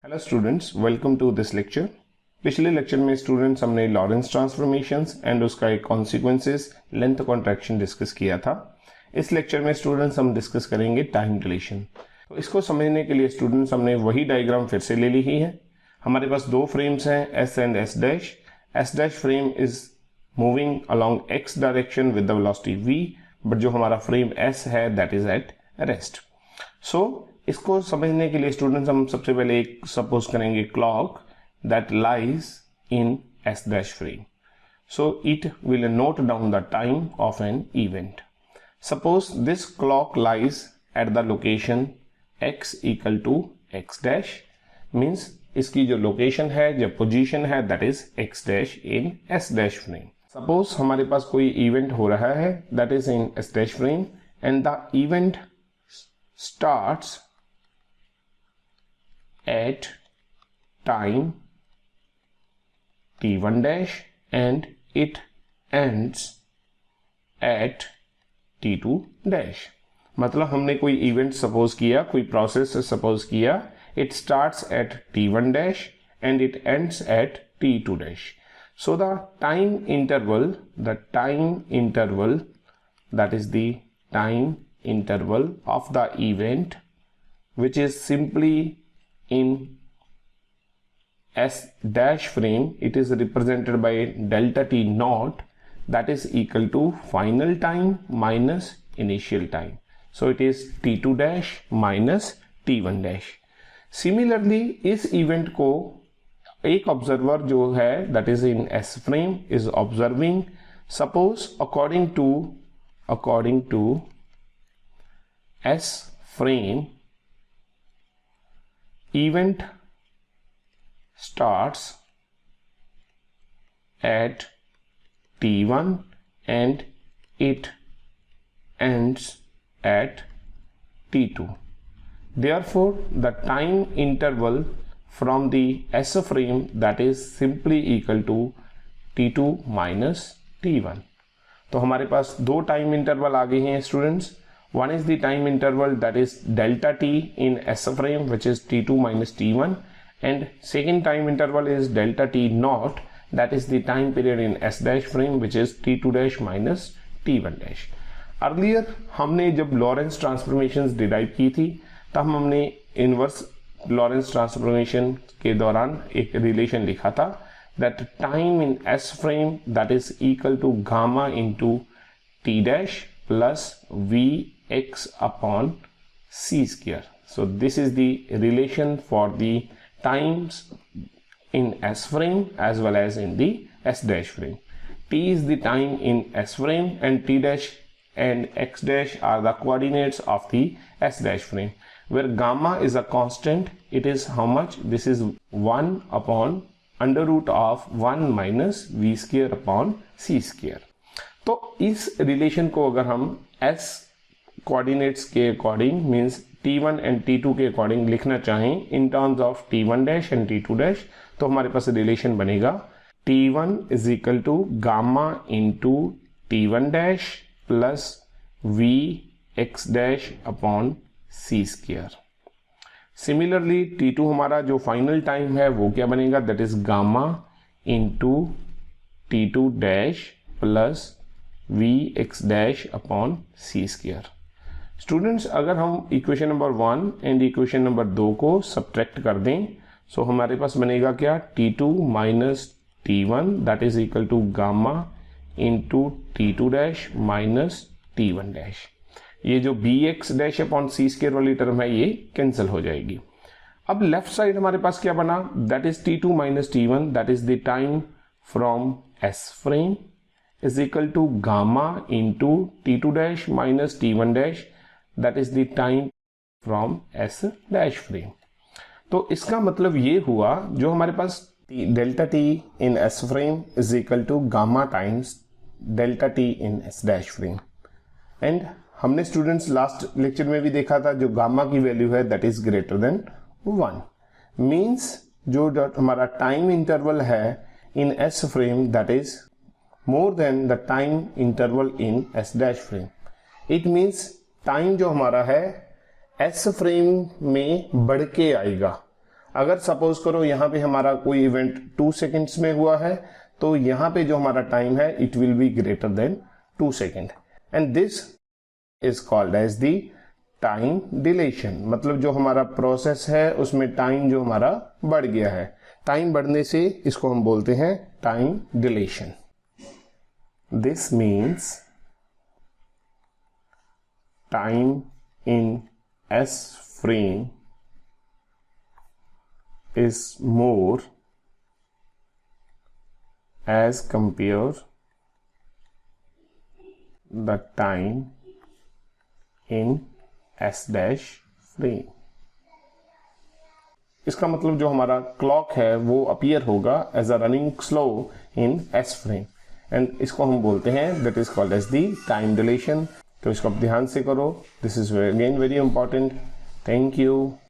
Hello students, welcome to this lecture. पिछले lecture में students हमने लॉरेंस ट्रांसफॉर्मेशंस एंड उसका एक कॉन्सिक्वेंसेस लेंथ कॉन्ट्रैक्शन डिस्कस किया था। इस लेक्चर में स्टूडेंट्स हम डिस्कस करेंगे टाइम डिलेशन। तो इसको समझने के लिए स्टूडेंट्स हमने वही डायग्राम फिर से ले ली ही है। हमारे पास दो फ्रेम्स हैं, S and S dash. S dash frame is moving along x direction with the velocity v, but जो हमारा फ्रेम एस है दैट इज एट रेस्ट। सो इसको समझने के लिए स्टूडेंट्स हम सबसे पहले एक सपोज करेंगे clock that lies in S dash frame. So it will note down the time of an event. Suppose this clock lies at the location x equal to x dash, means इसकी जो location है, जो position है that is x dash in S dash frame. Suppose हमारे पास कोई event हो रहा है that is in S dash frame and the event starts at time t1 dash and it ends at t2 dash। मतलब हमने कोई इवेंट सपोज किया, कोई प्रोसेस सपोज किया, it starts at t1 dash and it ends at t2 dash। So the time interval that is the time interval of the event which is simply in S dash frame, it is represented by delta t naught, that is equal to final time minus initial time. So it is t2 dash minus t1 dash। Similarly इस event को एक observer जो है that is in S frame is observing। Suppose according to S frame event starts at t1 and it ends at t2। Therefore the time interval from the S frame that is simply equal to t2 minus t1। तो हमारे पास दो time interval आ गए हैं students. One is the time interval that is delta t in S frame which is t2 minus t1, and second time interval is delta t naught, that is the time period in S dash frame which is t2 dash minus t1 dash। Earlier हमने जब Lawrence transformations derive की थी तब हमने inverse Lorentz transformation के दौरान एक relation लिखा था that time in S frame that is equal to gamma into t dash plus Vx upon c square। So this is the relation for the times in S frame as well as in the S dash frame। T is the time in S frame and t dash and x dash are the coordinates of the S dash frame, where gamma is a constant। It is how much? This is 1 upon under root of 1 minus v square upon c square। तो इस relation को अगर हम s coordinates के according means t1 and t2 के according लिखना चाहें in terms of t1 dash and t2 dash, तो हमारे पास रिलेशन बनेगा t1 is equal to gamma into t1 dash plus v x dash upon c square. Similarly t2 हमारा जो final time है वो क्या बनेगा, that is gamma into t2 dash plus Vx dash upon c square. Students अगर हम equation number 1 and equation number 2 को subtract कर दें सो हमारे पास बनेगा क्या, t2 minus t1 that is equal to gamma into t2 dash minus t1 dash. ये जो Vx dash upon c square वाली टर्म है ये कैंसिल हो जाएगी। अब लेफ्ट साइड हमारे पास क्या बना, that is t2 minus t1 that is the time from S frame is equal to gamma into t2 dash minus t1 dash that is the time from S dash frame। तो इसका मतलब ये हुआ जो हमारे पास delta t in S frame is equal to gamma times delta t in S dash frame। And हमने students last lecture में भी देखा था जो गामा की वैल्यू है that is greater than 1, means जो हमारा टाइम इंटरवल है इन S frame that is more than the time interval in S dash frame। It means time जो हमारा है S फ्रेम में बढ़ के आएगा अगर सपोज करो यहाँ पे हमारा कोई इवेंट 2 सेकेंड्स में हुआ है, तो यहाँ पे जो हमारा टाइम है it will be greater than 2 second, and this is called as the time dilation. मतलब जो हमारा प्रोसेस है उसमें टाइम जो हमारा बढ़ गया है, टाइम बढ़ने से इसको हम बोलते हैं time deletion. This means time in S frame is more as compare the time in S dash frame। इसका मतलब जो हमारा क्लॉक है वो अपीयर होगा as a running slow in S frame, and इसको हम बोलते हैं that is called as the time dilation. तो इसको आप ध्यान से करो, this is again very important. Thank you.